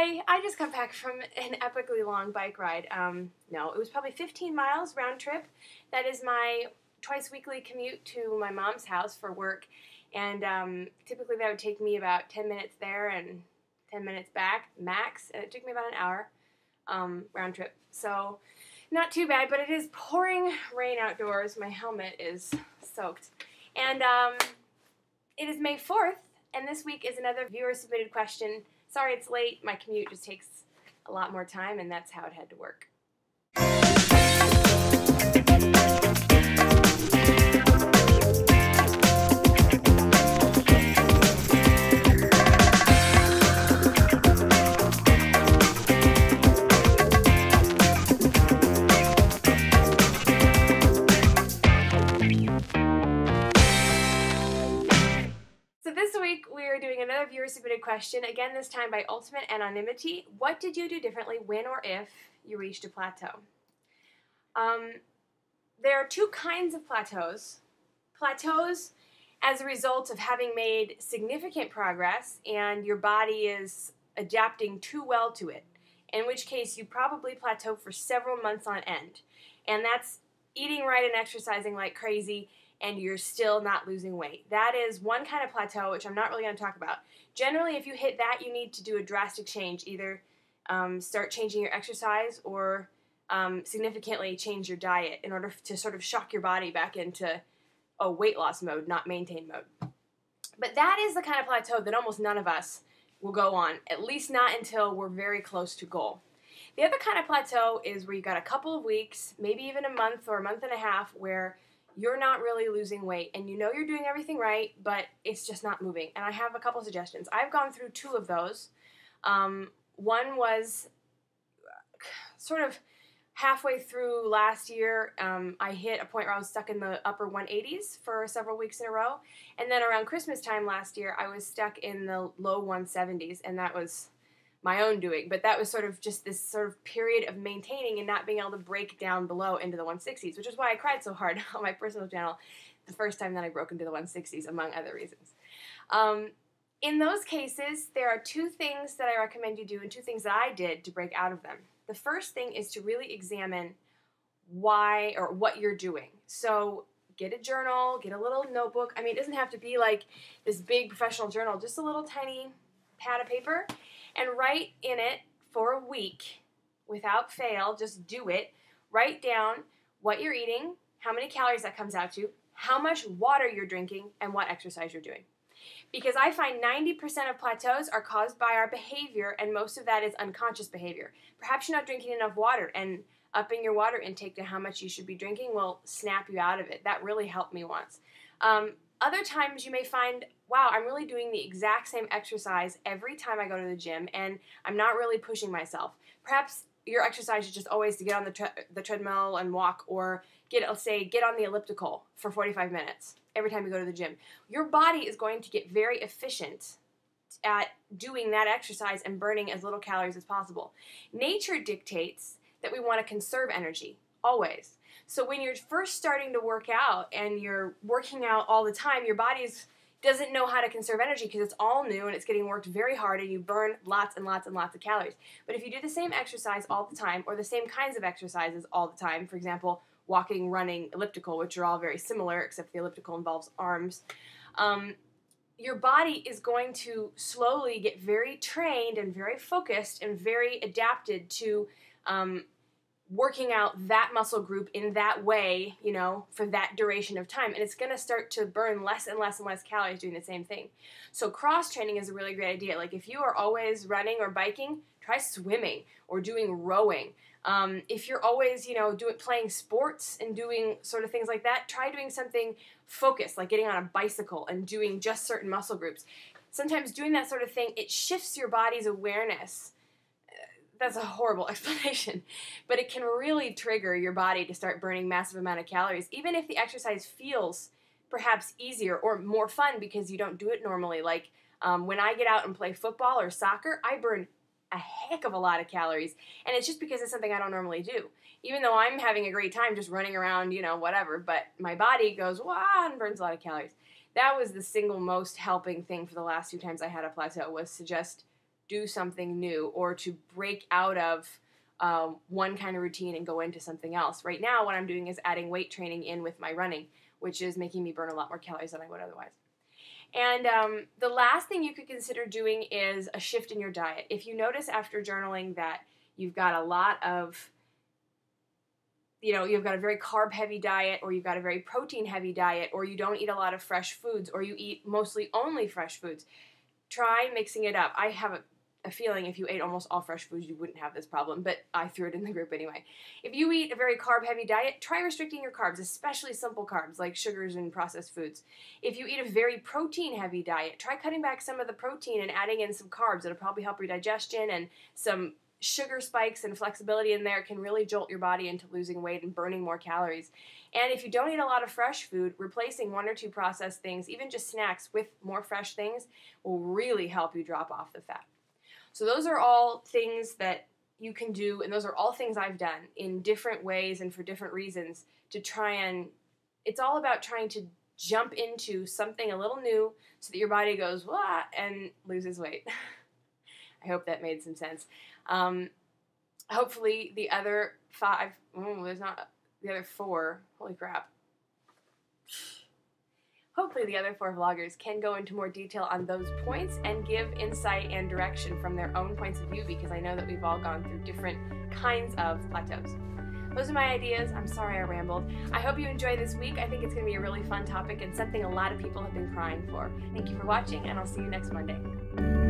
Hi, I just got back from an epically long bike ride. No, it was probably 15 miles round trip. That is my twice weekly commute to my mom's house for work. And typically that would take me about 10 minutes there and 10 minutes back, max. And it took me about an hour round trip. So not too bad, but it is pouring rain outdoors. My helmet is soaked. And it is May 4th, and this week is another viewer-submitted question. Sorry it's late, my commute just takes a lot more time, and that's how it had to work. So this week we are doing another viewer-submitted question, again this time by UltimateAnonymity. What did you do differently when or if you reached a plateau? There are two kinds of plateaus. Plateaus as a result of having made significant progress and your body is adapting too well to it, in which case you probably plateau for several months on end. And that's eating right and exercising like crazy, and you're still not losing weight. That is one kind of plateau, which I'm not really going to talk about. Generally, if you hit that, you need to do a drastic change. Either start changing your exercise or significantly change your diet in order to sort of shock your body back into a weight loss mode, not maintain mode. But that is the kind of plateau that almost none of us will go on, at least not until we're very close to goal. The other kind of plateau is where you got a couple of weeks, maybe even a month or a month and a half, where you're not really losing weight and you know you're doing everything right, but it's just not moving. And I have a couple suggestions. I've gone through two of those. One was sort of halfway through last year. I hit a point where I was stuck in the upper 180s for several weeks in a row. And then around Christmas time last year, I was stuck in the low 170s, and that was my own doing, but that was sort of just this sort of period of maintaining and not being able to break down below into the 160s, which is why I cried so hard on my personal channel the first time that I broke into the 160s, among other reasons. In those cases, there are two things that I recommend you do and two things that I did to break out of them. The first thing is to really examine why or what you're doing. So get a journal, get a little notebook. I mean, it doesn't have to be like this big professional journal, just a little tiny pad of paper. And write in it for a week, without fail, just do it. Write down what you're eating, how many calories that comes out to, how much water you're drinking, and what exercise you're doing. Because I find 90% of plateaus are caused by our behavior, and most of that is unconscious behavior. Perhaps you're not drinking enough water, and upping your water intake to how much you should be drinking will snap you out of it. That really helped me once. Other times you may find, wow, I'm really doing the exact same exercise every time I go to the gym, and I'm not really pushing myself. Perhaps your exercise is just always to get on the treadmill and walk, or let's say get on the elliptical for 45 minutes every time you go to the gym. Your body is going to get very efficient at doing that exercise and burning as little calories as possible. Nature dictates that we want to conserve energy, always. So when you're first starting to work out and you're working out all the time, your body doesn't know how to conserve energy because it's all new and it's getting worked very hard and you burn lots and lots and lots of calories. But if you do the same exercise all the time, or the same kinds of exercises all the time, for example, walking, running, elliptical, which are all very similar except the elliptical involves arms, your body is going to slowly get very trained and very focused and very adapted to working out that muscle group in that way, you know, for that duration of time. And it's going to start to burn less and less and less calories doing the same thing. So cross-training is a really great idea. Like if you are always running or biking, try swimming or doing rowing. If you're always, you know, playing sports and doing sort of things like that, try doing something focused, like getting on a bicycle and doing just certain muscle groups. Sometimes doing that sort of thing, it shifts your body's awareness. That's a horrible explanation, but it can really trigger your body to start burning massive amount of calories, even if the exercise feels perhaps easier or more fun because you don't do it normally. Like when I get out and play football or soccer, I burn a heck of a lot of calories, and it's just because it's something I don't normally do. Even though I'm having a great time just running around, you know, whatever, but my body goes, wow, and burns a lot of calories. That was the single most helping thing for the last 2 times I had a plateau, was to just do something new or to break out of one kind of routine and go into something else. Right now, what I'm doing is adding weight training in with my running, which is making me burn a lot more calories than I would otherwise. And the last thing you could consider doing is a shift in your diet. If you notice after journaling that you've got a lot of, you've got a very carb-heavy diet, or you've got a very protein-heavy diet, or you don't eat a lot of fresh foods, or you eat mostly only fresh foods, try mixing it up. I have a feeling if you ate almost all fresh foods, you wouldn't have this problem, but I threw it in the group anyway. If you eat a very carb-heavy diet, try restricting your carbs, especially simple carbs like sugars and processed foods. If you eat a very protein-heavy diet, try cutting back some of the protein and adding in some carbs. It'll probably help your digestion, and some sugar spikes and flexibility in there can really jolt your body into losing weight and burning more calories. And if you don't eat a lot of fresh food, replacing 1 or 2 processed things, even just snacks, with more fresh things will really help you drop off the fat. So those are all things that you can do, and those are all things I've done in different ways and for different reasons to try and, it's all about trying to jump into something a little new so that your body goes, wah, and loses weight. I hope that made some sense. Hopefully the other 5, there's not the other 4, holy crap. Hopefully the other 4 vloggers can go into more detail on those points and give insight and direction from their own points of view, because I know that we've all gone through different kinds of plateaus. Those are my ideas. I'm sorry I rambled. I hope you enjoy this week. I think it's going to be a really fun topic and something a lot of people have been crying for. Thank you for watching, and I'll see you next Monday.